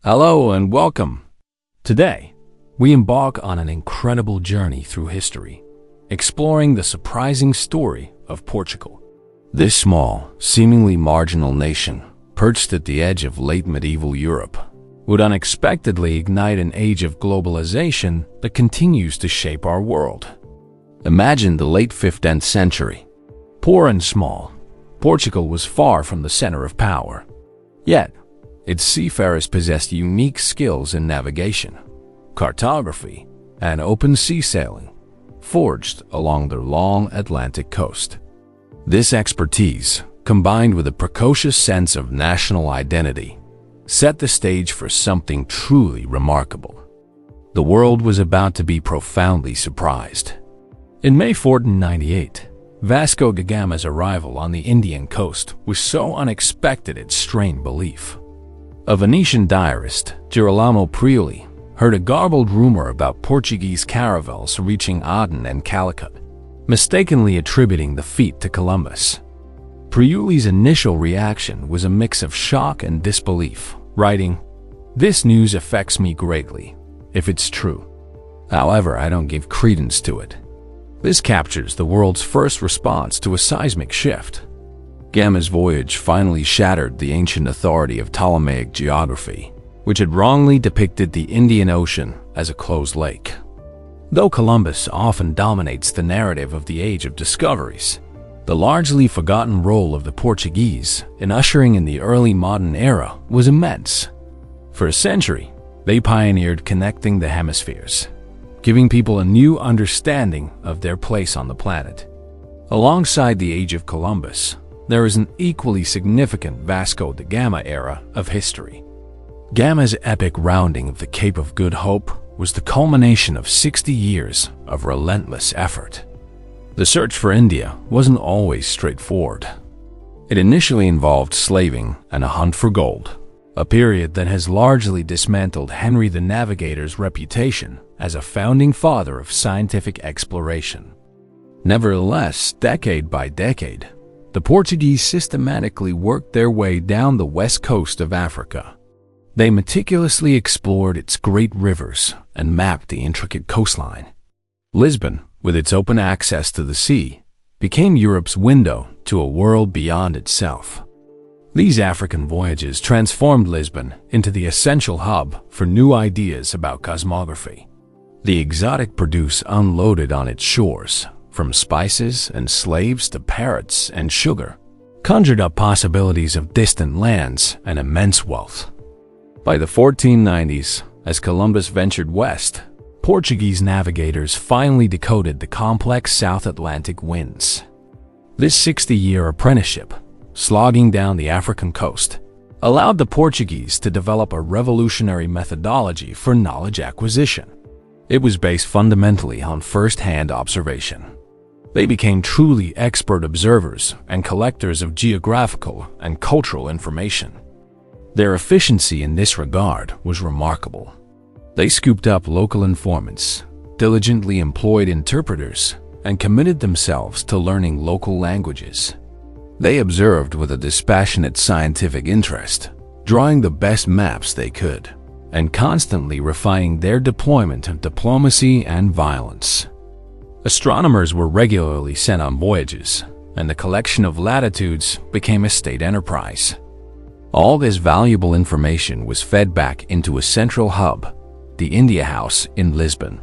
Hello and welcome. Today, we embark on an incredible journey through history, exploring the surprising story of Portugal. This small, seemingly marginal nation, perched at the edge of late medieval Europe, would unexpectedly ignite an age of globalization that continues to shape our world. Imagine the late 15th century. Poor and small, Portugal was far from the center of power. Yet, its seafarers possessed unique skills in navigation, cartography, and open sea sailing, forged along their long Atlantic coast. This expertise, combined with a precocious sense of national identity, set the stage for something truly remarkable. The world was about to be profoundly surprised. In May 1498, Vasco da Gama's arrival on the Indian coast was so unexpected it strained belief. A Venetian diarist, Girolamo Priuli, heard a garbled rumor about Portuguese caravels reaching Aden and Calicut, mistakenly attributing the feat to Columbus. Priuli's initial reaction was a mix of shock and disbelief, writing, "This news affects me greatly, if it's true. However, I don't give credence to it." This captures the world's first response to a seismic shift. Gama's voyage finally shattered the ancient authority of Ptolemaic geography, which had wrongly depicted the Indian Ocean as a closed lake. Though Columbus often dominates the narrative of the Age of Discoveries, the largely forgotten role of the Portuguese in ushering in the early modern era was immense. For a century, they pioneered connecting the hemispheres, giving people a new understanding of their place on the planet. Alongside the Age of Columbus, there is an equally significant Vasco da Gama era of history. Gama's epic rounding of the Cape of Good Hope was the culmination of 60 years of relentless effort. The search for India wasn't always straightforward. It initially involved slaving and a hunt for gold, a period that has largely dismantled Henry the Navigator's reputation as a founding father of scientific exploration. Nevertheless, decade by decade, the Portuguese systematically worked their way down the west coast of Africa. They meticulously explored its great rivers and mapped the intricate coastline. Lisbon, with its open access to the sea, became Europe's window to a world beyond itself. These African voyages transformed Lisbon into the essential hub for new ideas about cosmography. The exotic produce unloaded on its shores, from spices and slaves to parrots and sugar, conjured up possibilities of distant lands and immense wealth. By the 1490s, as Columbus ventured west, Portuguese navigators finally decoded the complex South Atlantic winds. This 60-year apprenticeship, slogging down the African coast, allowed the Portuguese to develop a revolutionary methodology for knowledge acquisition. It was based fundamentally on first-hand observation. They became truly expert observers and collectors of geographical and cultural information. Their efficiency in this regard was remarkable. They scooped up local informants, diligently employed interpreters, and committed themselves to learning local languages. They observed with a dispassionate scientific interest, drawing the best maps they could, and constantly refining their deployment of diplomacy and violence. Astronomers were regularly sent on voyages, and the collection of latitudes became a state enterprise. All this valuable information was fed back into a central hub, the India House in Lisbon.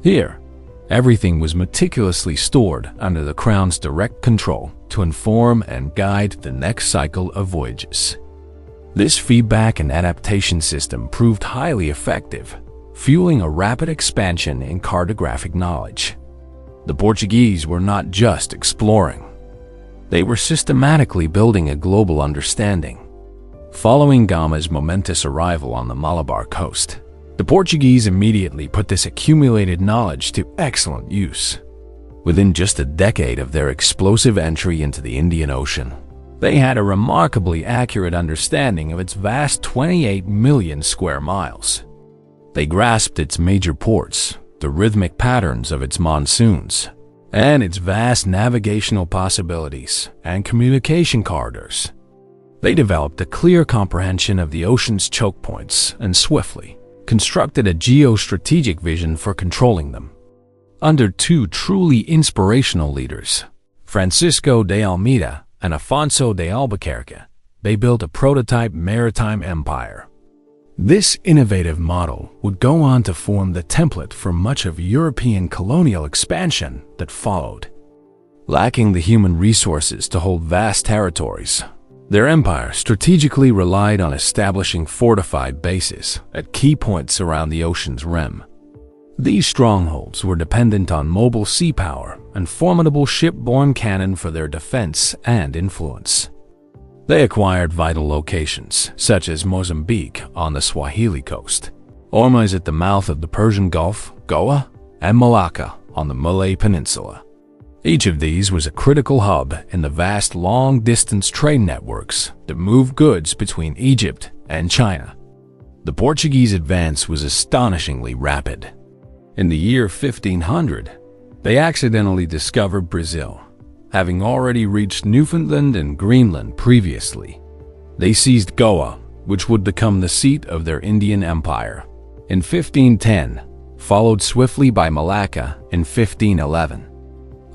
Here, everything was meticulously stored under the Crown's direct control to inform and guide the next cycle of voyages. This feedback and adaptation system proved highly effective, fueling a rapid expansion in cartographic knowledge. The Portuguese were not just exploring. They were systematically building a global understanding. Following Gama's momentous arrival on the Malabar coast, the Portuguese immediately put this accumulated knowledge to excellent use. Within just a decade of their explosive entry into the Indian Ocean, they had a remarkably accurate understanding of its vast 28 million square miles. They grasped its major ports, the rhythmic patterns of its monsoons, and its vast navigational possibilities and communication corridors. They developed a clear comprehension of the ocean's choke points and swiftly constructed a geostrategic vision for controlling them. Under two truly inspirational leaders, Francisco de Almeida and Afonso de Albuquerque, they built a prototype maritime empire. This innovative model would go on to form the template for much of European colonial expansion that followed. Lacking the human resources to hold vast territories, their empire strategically relied on establishing fortified bases at key points around the ocean's rim. These strongholds were dependent on mobile sea power and formidable ship-borne cannon for their defense and influence. They acquired vital locations, such as Mozambique on the Swahili coast, Ormuz at the mouth of the Persian Gulf, Goa, and Malacca on the Malay Peninsula. Each of these was a critical hub in the vast long-distance trade networks that moved goods between Egypt and China. The Portuguese advance was astonishingly rapid. In the year 1500, they accidentally discovered Brazil, having already reached Newfoundland and Greenland previously. They seized Goa, which would become the seat of their Indian Empire, in 1510, followed swiftly by Malacca in 1511.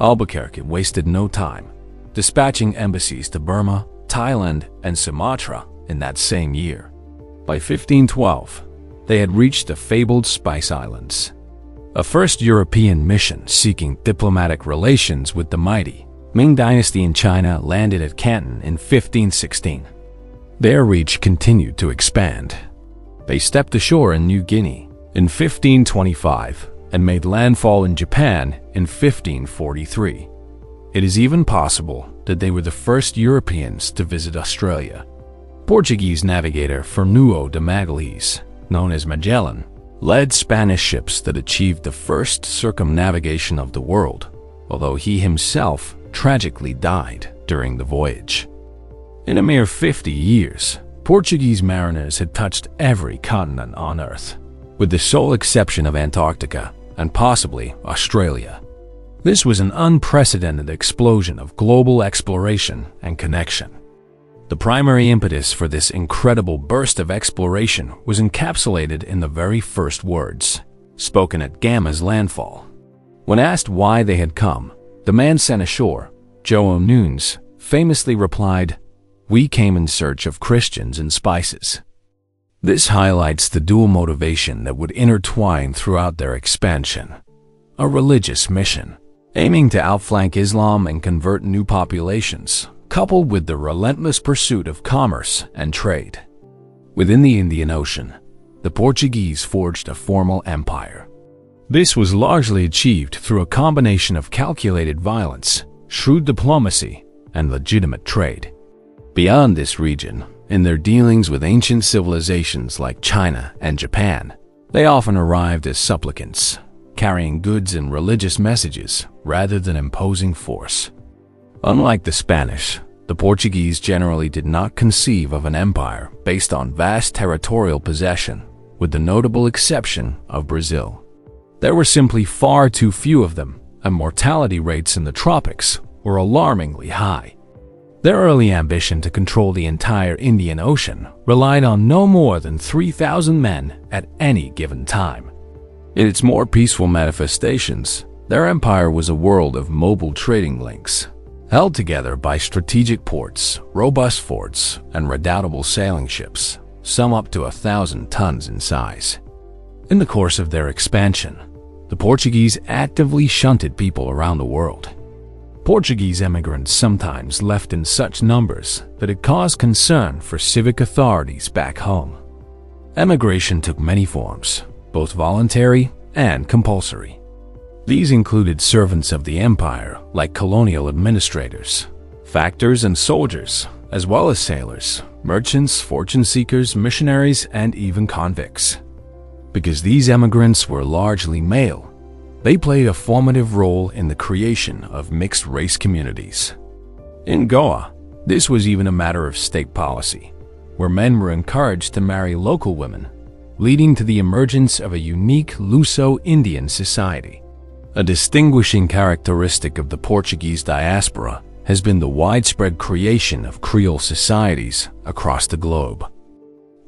Albuquerque wasted no time, dispatching embassies to Burma, Thailand, and Sumatra in that same year. By 1512, they had reached the fabled Spice Islands. A first European mission seeking diplomatic relations with the mighty Ming Dynasty in China landed at Canton in 1516. Their reach continued to expand. They stepped ashore in New Guinea in 1525 and made landfall in Japan in 1543. It is even possible that they were the first Europeans to visit Australia. Portuguese navigator Fernando de Magalhães, known as Magellan, led Spanish ships that achieved the first circumnavigation of the world, although he himself tragically died during the voyage. In a mere 50 years, Portuguese mariners had touched every continent on Earth, with the sole exception of Antarctica and possibly Australia. This was an unprecedented explosion of global exploration and connection. The primary impetus for this incredible burst of exploration was encapsulated in the very first words, spoken at Gama's landfall. When asked why they had come, the man sent ashore, João Nunes, famously replied, "We came in search of Christians and spices." This highlights the dual motivation that would intertwine throughout their expansion. A religious mission, aiming to outflank Islam and convert new populations, coupled with the relentless pursuit of commerce and trade. Within the Indian Ocean, the Portuguese forged a formal empire. This was largely achieved through a combination of calculated violence, shrewd diplomacy, and legitimate trade. Beyond this region, in their dealings with ancient civilizations like China and Japan, they often arrived as supplicants, carrying goods and religious messages rather than imposing force. Unlike the Spanish, the Portuguese generally did not conceive of an empire based on vast territorial possession, with the notable exception of Brazil. There were simply far too few of them, and mortality rates in the tropics were alarmingly high. Their early ambition to control the entire Indian Ocean relied on no more than 3,000 men at any given time. In its more peaceful manifestations, their empire was a world of mobile trading links, held together by strategic ports, robust forts, and redoubtable sailing ships, some up to 1,000 tons in size. In the course of their expansion, the Portuguese actively shunted people around the world. Portuguese immigrants sometimes left in such numbers that it caused concern for civic authorities back home. Emigration took many forms, both voluntary and compulsory. These included servants of the empire like colonial administrators, factors and soldiers, as well as sailors, merchants, fortune seekers, missionaries, and even convicts. Because these immigrants were largely male, they played a formative role in the creation of mixed-race communities. In Goa, this was even a matter of state policy, where men were encouraged to marry local women, leading to the emergence of a unique Luso-Indian society. A distinguishing characteristic of the Portuguese diaspora has been the widespread creation of Creole societies across the globe.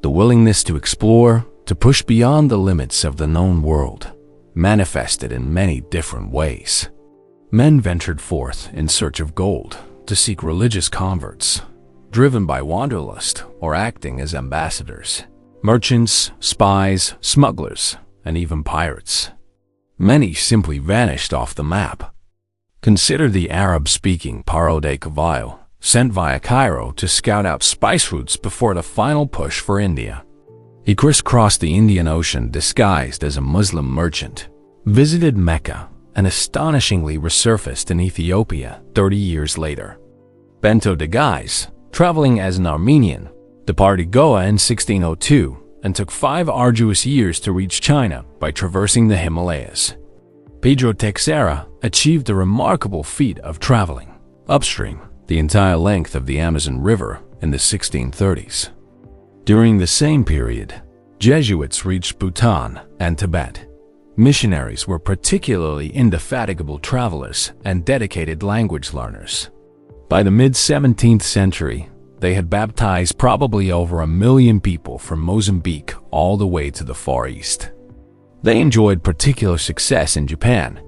The willingness to explore, to push beyond the limits of the known world, manifested in many different ways. Men ventured forth in search of gold to seek religious converts, driven by wanderlust or acting as ambassadors. Merchants, spies, smugglers, and even pirates. Many simply vanished off the map. Consider the Arab-speaking Paro de Cavallo, sent via Cairo to scout out spice routes before the final push for India. He crisscrossed the Indian Ocean disguised as a Muslim merchant, visited Mecca, and astonishingly resurfaced in Ethiopia 30 years later. Bento de Gais, traveling as an Armenian, departed Goa in 1602 and took 5 arduous years to reach China by traversing the Himalayas. Pedro Teixeira achieved the remarkable feat of traveling upstream the entire length of the Amazon River in the 1630s. During the same period, Jesuits reached Bhutan and Tibet. Missionaries were particularly indefatigable travelers and dedicated language learners. By the mid-17th century, they had baptized probably over 1 million people from Mozambique all the way to the Far East. They enjoyed particular success in Japan,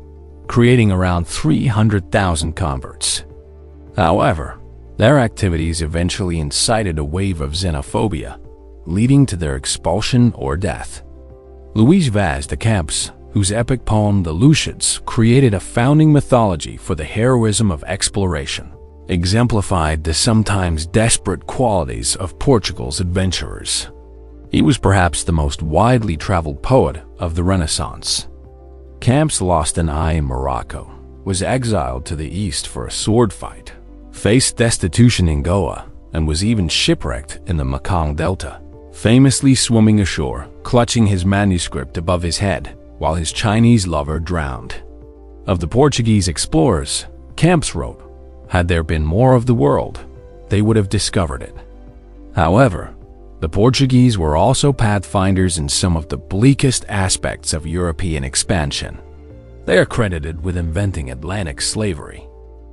creating around 300,000 converts. However, their activities eventually incited a wave of xenophobia, leading to their expulsion or death. Luis Vaz de Camps, whose epic poem The Luciads created a founding mythology for the heroism of exploration, exemplified the sometimes desperate qualities of Portugal's adventurers. He was perhaps the most widely traveled poet of the Renaissance. Camps lost an eye in Morocco, was exiled to the east for a sword fight, faced destitution in Goa, and was even shipwrecked in the Mekong Delta, famously swimming ashore, clutching his manuscript above his head while his Chinese lover drowned. Of the Portuguese explorers, Camps wrote, "Had there been more of the world, they would have discovered it." However, the Portuguese were also pathfinders in some of the bleakest aspects of European expansion. They are credited with inventing Atlantic slavery,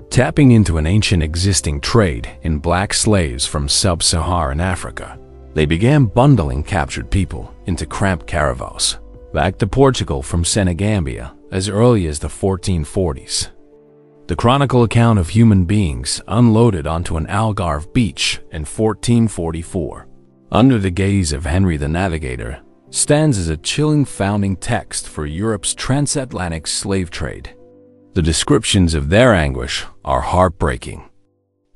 tapping into an ancient existing trade in black slaves from sub-Saharan Africa. They began bundling captured people into cramped caravels back to Portugal from Senegambia as early as the 1440s. The chronicle account of human beings unloaded onto an Algarve beach in 1444, under the gaze of Henry the Navigator, stands as a chilling founding text for Europe's transatlantic slave trade. The descriptions of their anguish are heartbreaking.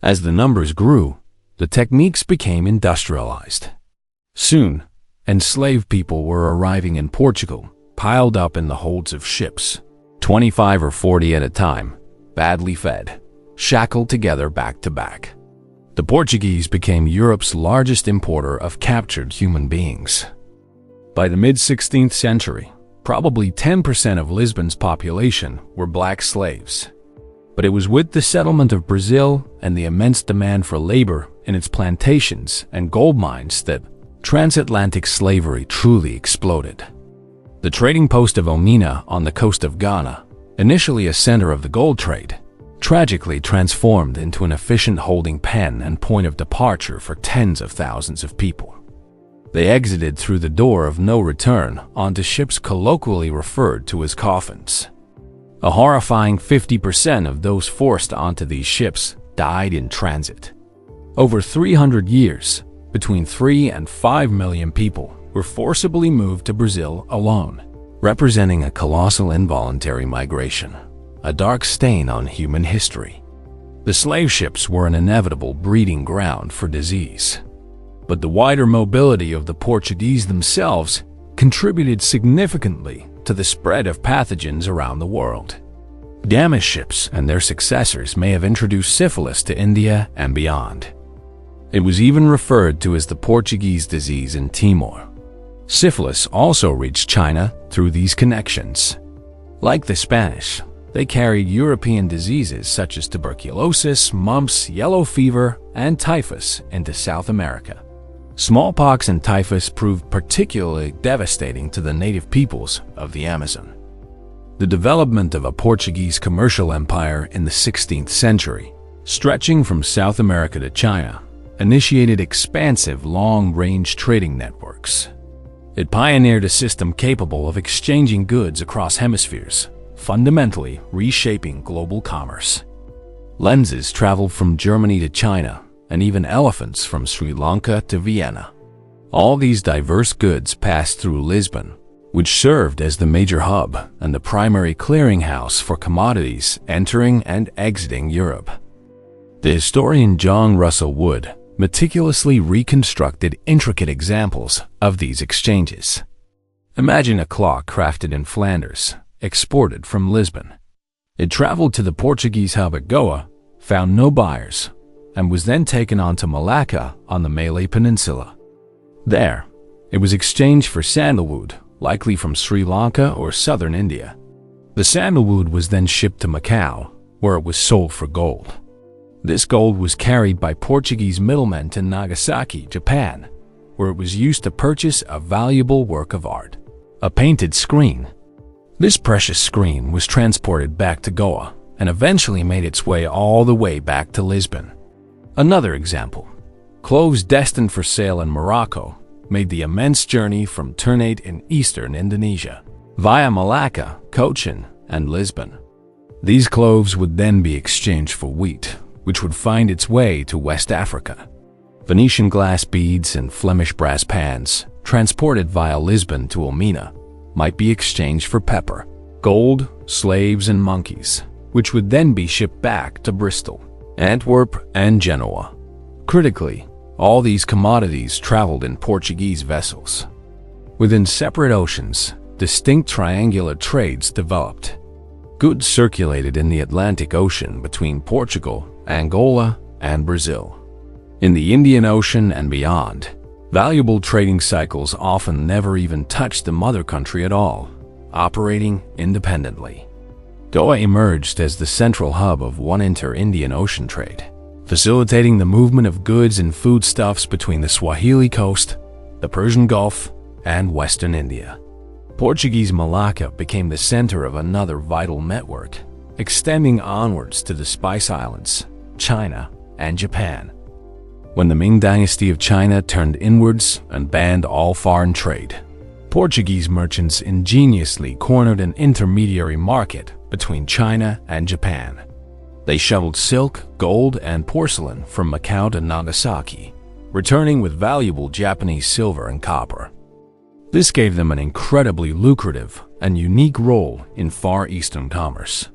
As the numbers grew, the techniques became industrialized. Soon, enslaved people were arriving in Portugal, piled up in the holds of ships, 25 or 40 at a time, badly fed, shackled together back to back. The Portuguese became Europe's largest importer of captured human beings. By the mid-16th century, probably 10% of Lisbon's population were black slaves. But it was with the settlement of Brazil and the immense demand for labor in its plantations and gold mines that transatlantic slavery truly exploded. The trading post of Omina on the coast of Ghana, initially a center of the gold trade, tragically transformed into an efficient holding pen and point of departure for tens of thousands of people. They exited through the door of no return onto ships colloquially referred to as coffins. A horrifying 50% of those forced onto these ships died in transit. Over 300 years, between 3 and 5 million people were forcibly moved to Brazil alone, representing a colossal involuntary migration, a dark stain on human history. The slave ships were an inevitable breeding ground for disease. But the wider mobility of the Portuguese themselves contributed significantly to the spread of pathogens around the world. Gama ships and their successors may have introduced syphilis to India and beyond. It was even referred to as the Portuguese disease in Timor. Syphilis also reached China through these connections. Like the Spanish, they carried European diseases such as tuberculosis, mumps, yellow fever, and typhus into South America. Smallpox and typhus proved particularly devastating to the native peoples of the Amazon. The development of a Portuguese commercial empire in the 16th century, stretching from South America to China, initiated expansive long-range trading networks. It pioneered a system capable of exchanging goods across hemispheres, fundamentally reshaping global commerce. Lenses traveled from Germany to China, and even elephants from Sri Lanka to Vienna. All these diverse goods passed through Lisbon, which served as the major hub and the primary clearinghouse for commodities entering and exiting Europe. The historian John Russell Wood meticulously reconstructed intricate examples of these exchanges. Imagine a clock crafted in Flanders, exported from Lisbon. It traveled to the Portuguese hub at Goa, found no buyers, and was then taken on to Malacca on the Malay Peninsula. There, it was exchanged for sandalwood, likely from Sri Lanka or southern India. The sandalwood was then shipped to Macau, where it was sold for gold. This gold was carried by Portuguese middlemen to Nagasaki, Japan, where it was used to purchase a valuable work of art, a painted screen. This precious screen was transported back to Goa and eventually made its way all the way back to Lisbon. Another example, cloves destined for sale in Morocco made the immense journey from Ternate in eastern Indonesia, via Malacca, Cochin, and Lisbon. These cloves would then be exchanged for wheat, which would find its way to West Africa. Venetian glass beads and Flemish brass pans, transported via Lisbon to Elmina, might be exchanged for pepper, gold, slaves, and monkeys, which would then be shipped back to Bristol, Antwerp, and Genoa. Critically, all these commodities traveled in Portuguese vessels. Within separate oceans, distinct triangular trades developed. Goods circulated in the Atlantic Ocean between Portugal, Angola, and Brazil. In the Indian Ocean and beyond, valuable trading cycles often never even touched the mother country at all, operating independently. Goa emerged as the central hub of one inter-Indian Ocean trade, facilitating the movement of goods and foodstuffs between the Swahili coast, the Persian Gulf, and Western India. Portuguese Malacca became the center of another vital network, extending onwards to the Spice Islands, China, and Japan. When the Ming Dynasty of China turned inwards and banned all foreign trade, Portuguese merchants ingeniously cornered an intermediary market between China and Japan. They shoveled silk, gold, and porcelain from Macau to Nagasaki, returning with valuable Japanese silver and copper. This gave them an incredibly lucrative and unique role in Far Eastern commerce.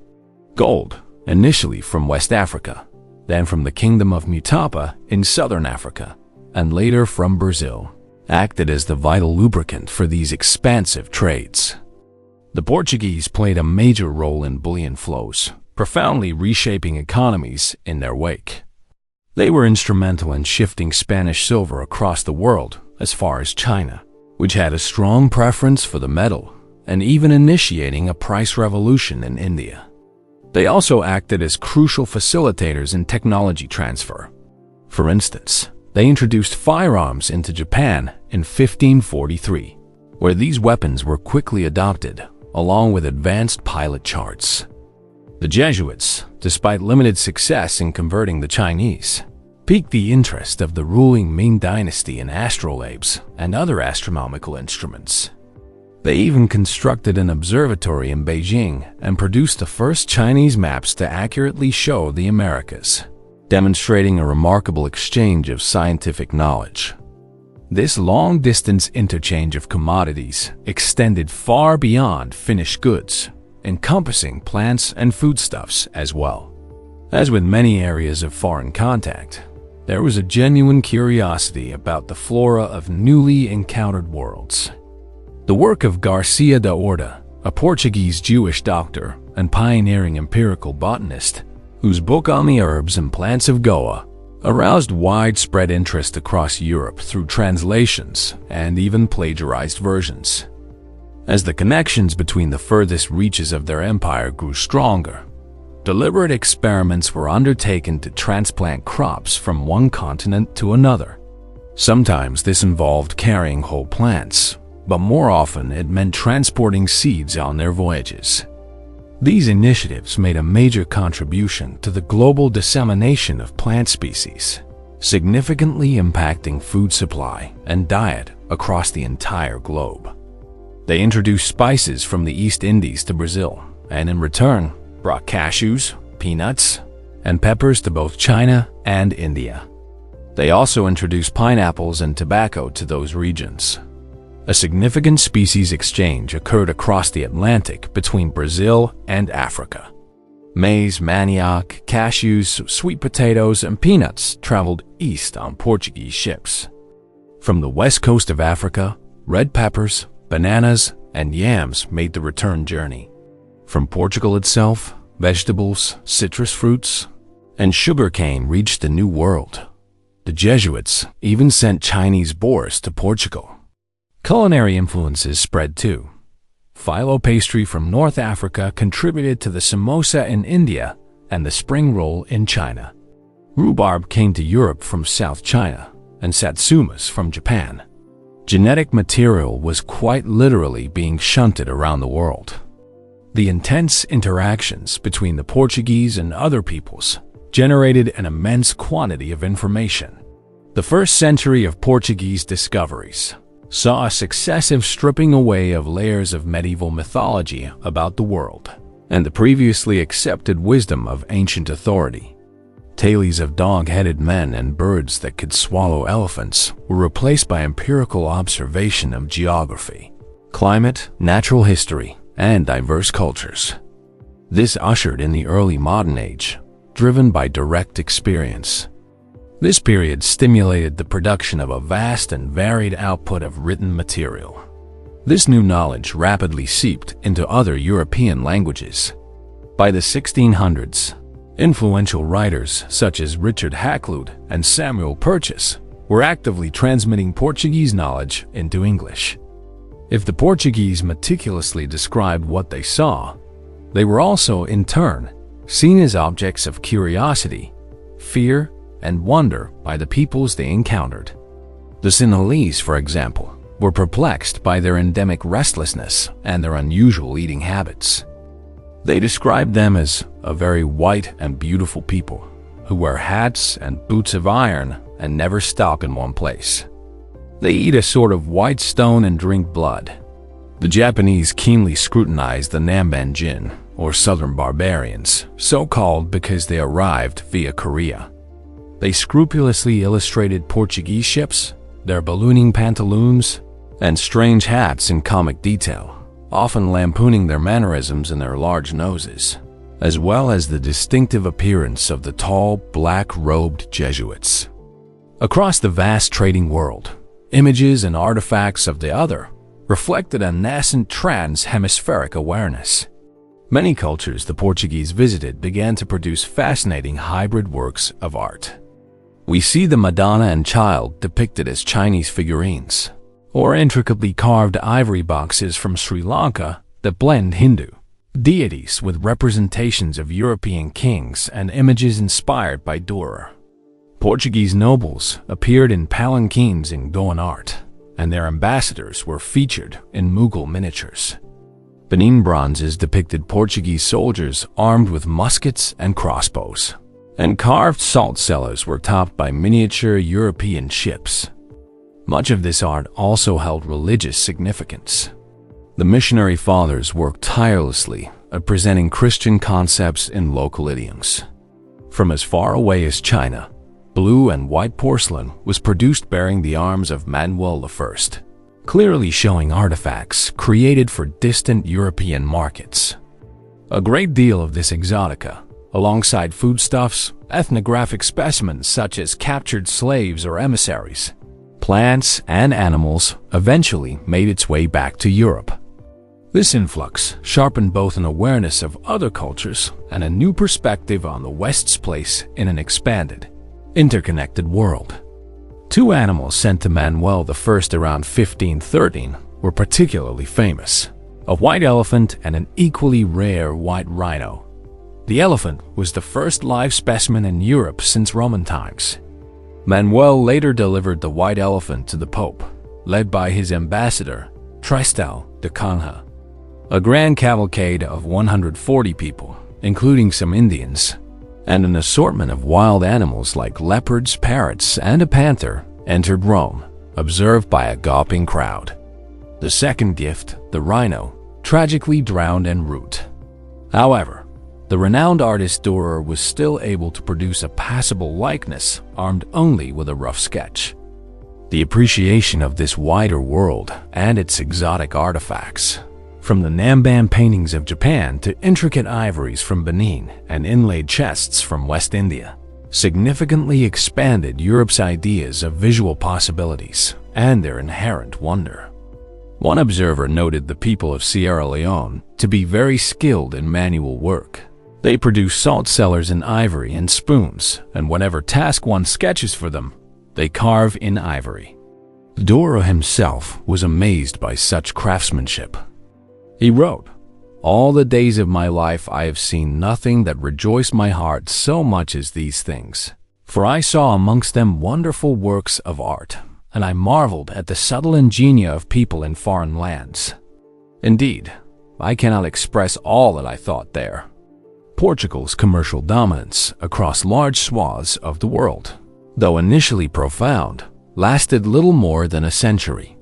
Gold, initially from West Africa, then from the Kingdom of Mutapa in southern Africa, and later from Brazil, acted as the vital lubricant for these expansive trades. The Portuguese played a major role in bullion flows, profoundly reshaping economies in their wake. They were instrumental in shifting Spanish silver across the world as far as China, which had a strong preference for the metal, and even initiating a price revolution in India. They also acted as crucial facilitators in technology transfer. For instance, they introduced firearms into Japan in 1543, where these weapons were quickly adopted, along with advanced pilot charts. The Jesuits, despite limited success in converting the Chinese, piqued the interest of the ruling Ming Dynasty in astrolabes and other astronomical instruments. They even constructed an observatory in Beijing and produced the first Chinese maps to accurately show the Americas, demonstrating a remarkable exchange of scientific knowledge. This long-distance interchange of commodities extended far beyond finished goods, encompassing plants and foodstuffs as well. As with many areas of foreign contact, there was a genuine curiosity about the flora of newly encountered worlds. The work of Garcia da Orta, a Portuguese Jewish doctor and pioneering empirical botanist, whose book on the herbs and plants of Goa aroused widespread interest across Europe through translations and even plagiarized versions. As the connections between the furthest reaches of their empire grew stronger, deliberate experiments were undertaken to transplant crops from one continent to another. Sometimes this involved carrying whole plants, but more often it meant transporting seeds on their voyages. These initiatives made a major contribution to the global dissemination of plant species, significantly impacting food supply and diet across the entire globe. They introduced spices from the East Indies to Brazil, and in return brought cashews, peanuts, and peppers to both China and India. They also introduced pineapples and tobacco to those regions. A significant species exchange occurred across the Atlantic between Brazil and Africa. Maize, manioc, cashews, sweet potatoes, and peanuts traveled east on Portuguese ships. From the west coast of Africa, red peppers, bananas, and yams made the return journey. From Portugal itself, vegetables, citrus fruits, and sugarcane reached the New World. The Jesuits even sent Chinese boars to Portugal. Culinary influences spread too. Phyllo pastry from North Africa contributed to the samosa in India and the spring roll in China. Rhubarb came to Europe from South China, and satsumas from Japan. Genetic material was quite literally being shunted around the world. The intense interactions between the Portuguese and other peoples generated an immense quantity of information. The first century of Portuguese discoveries saw a successive stripping away of layers of medieval mythology about the world and the previously accepted wisdom of ancient authority. Tales of dog-headed men and birds that could swallow elephants were replaced by empirical observation of geography, climate, natural history, and diverse cultures. This ushered in the early modern age, driven by direct experience. This period stimulated the production of a vast and varied output of written material. This new knowledge rapidly seeped into other European languages. By the 1600s, influential writers such as Richard Hakluyt and Samuel Purchas were actively transmitting Portuguese knowledge into English. If the Portuguese meticulously described what they saw, they were also, in turn, seen as objects of curiosity, fear, and wonder by the peoples they encountered. The Sinhalese, for example, were perplexed by their endemic restlessness and their unusual eating habits. They described them as a very white and beautiful people who wear hats and boots of iron and never stop in one place. They eat a sort of white stone and drink blood. The Japanese keenly scrutinized the Nambanjin, or southern barbarians, so called because they arrived via Korea. They scrupulously illustrated Portuguese ships, their ballooning pantaloons, and strange hats in comic detail, often lampooning their mannerisms and their large noses, as well as the distinctive appearance of the tall, black-robed Jesuits. Across the vast trading world, images and artifacts of the other reflected a nascent trans-hemispheric awareness. Many cultures the Portuguese visited began to produce fascinating hybrid works of art. We see the Madonna and Child depicted as Chinese figurines, or intricately carved ivory boxes from Sri Lanka that blend Hindu deities with representations of European kings and images inspired by Dürer. Portuguese nobles appeared in palanquins in Goan art, and their ambassadors were featured in Mughal miniatures. Benin bronzes depicted Portuguese soldiers armed with muskets and crossbows, and carved salt cellars were topped by miniature European ships. Much of this art also held religious significance. The missionary fathers worked tirelessly at presenting Christian concepts in local idioms. From as far away as China, blue and white porcelain was produced bearing the arms of Manuel I, clearly showing artifacts created for distant European markets. A great deal of this exotica, alongside foodstuffs, ethnographic specimens such as captured slaves or emissaries, plants, and animals, eventually made its way back to Europe. This influx sharpened both an awareness of other cultures and a new perspective on the West's place in an expanded, interconnected world. Two animals sent to Manuel I around 1513 were particularly famous: a white elephant and an equally rare white rhino. The elephant was the first live specimen in Europe since Roman times. Manuel later delivered the white elephant to the Pope, led by his ambassador, Tristan de Canha. A grand cavalcade of 140 people, including some Indians, and an assortment of wild animals like leopards, parrots, and a panther, entered Rome, observed by a gawping crowd. The second gift, the rhino, tragically drowned en route. However, the renowned artist Dürer was still able to produce a passable likeness, armed only with a rough sketch. The appreciation of this wider world and its exotic artifacts, from the Namban paintings of Japan to intricate ivories from Benin and inlaid chests from West India, significantly expanded Europe's ideas of visual possibilities and their inherent wonder. One observer noted the people of Sierra Leone to be very skilled in manual work. They produce salt cellars in ivory and spoons, and whatever task one sketches for them, they carve in ivory. Dürer himself was amazed by such craftsmanship. He wrote, "All the days of my life I have seen nothing that rejoiced my heart so much as these things. For I saw amongst them wonderful works of art, and I marveled at the subtle ingenia of people in foreign lands. Indeed, I cannot express all that I thought there." Portugal's commercial dominance across large swaths of the world, though initially profound, lasted little more than a century.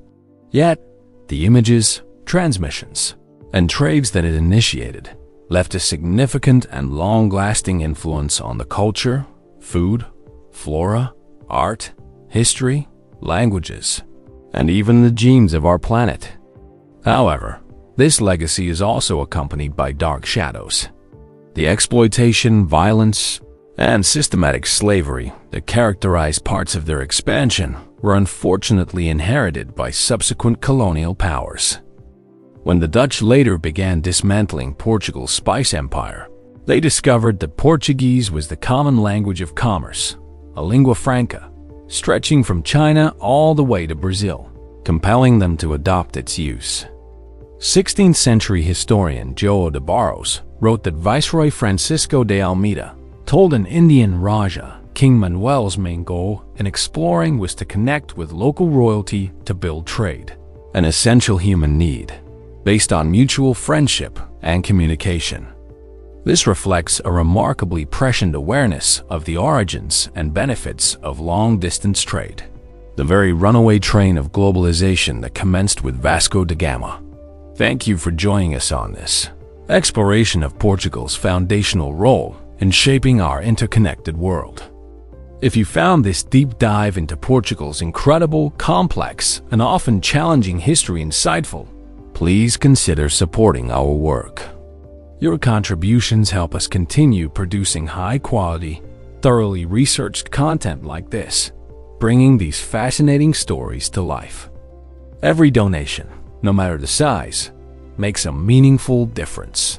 Yet, the images, transmissions, and trades that it initiated left a significant and long-lasting influence on the culture, food, flora, art, history, languages, and even the genes of our planet. However, this legacy is also accompanied by dark shadows. The exploitation, violence, and systematic slavery that characterized parts of their expansion were unfortunately inherited by subsequent colonial powers. When the Dutch later began dismantling Portugal's spice empire, they discovered that Portuguese was the common language of commerce, a lingua franca, stretching from China all the way to Brazil, compelling them to adopt its use. 16th century historian João de Barros wrote that Viceroy Francisco de Almeida told an Indian Raja, King Manuel's main goal in exploring was to connect with local royalty to build trade, an essential human need, based on mutual friendship and communication. This reflects a remarkably prescient awareness of the origins and benefits of long-distance trade, the very runaway train of globalization that commenced with Vasco da Gama. Thank you for joining us on this exploration of Portugal's foundational role in shaping our interconnected world. If you found this deep dive into Portugal's incredible, complex, and often challenging history insightful, please consider supporting our work. Your contributions help us continue producing high-quality, thoroughly researched content like this, bringing these fascinating stories to life. Every donation, no matter the size, makes a meaningful difference.